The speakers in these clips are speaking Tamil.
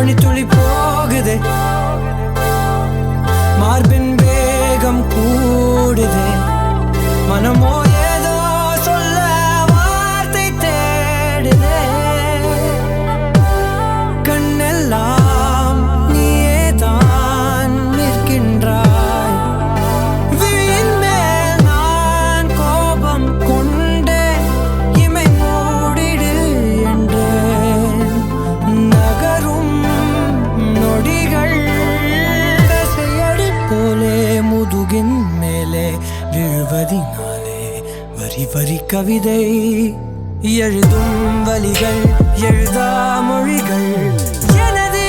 பனித்துளி போகுதே, மார்பின் வேகம் கூடுதே, மனமோ ஏதோ சொல்ல வார்த்தை தேடுதே. கண்ணெல்லாம் நீயே தான் நிற்கின்றாய், விழியின் மேல் நான் கோபம் கொண்டே இமை மூடிடு என்றேன். நகரும் நொடிகள் தசையடி போலே முதுகின் மேலே விழுவதினாலே வரி வரி கவிதை எழுதும் வலிகள் எழுதா மொழிகள். எனது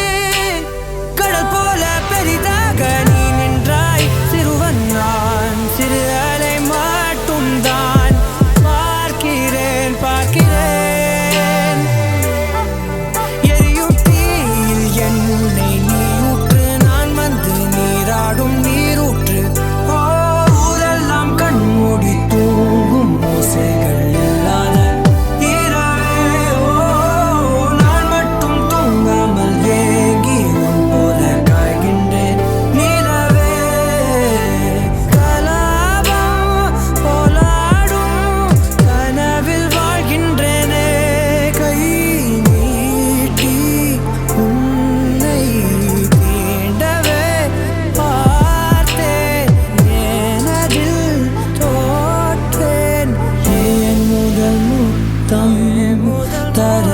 கடல் போல பெரிதாக நீ நின்றாய், சிறுவன் நான் சிறு அலை மட்டும் தான் பார்க்கிறேன் பார்க்கிறேன். எரியும் தீயில் என்னை நீ ஊற்று, நான் வந்து நீராடும் நீரூற்று. ஊரெல்லாம் கண்மூடி தூங்கும் ஓசைகள் இல்லாத இரவே. நான் மட்டும் தூங்காமல் ஏங்கி உன் போல காய்கின்றேன் நிலவே. கலாபம் போலாடும் கனவில் வாழ்கின்றேனே, கை நீட்டி உன்னை தீண்டவே பார்த்தேன், ஏனதில் தோற்றேன். ஏன் முதல் முத்தம் தர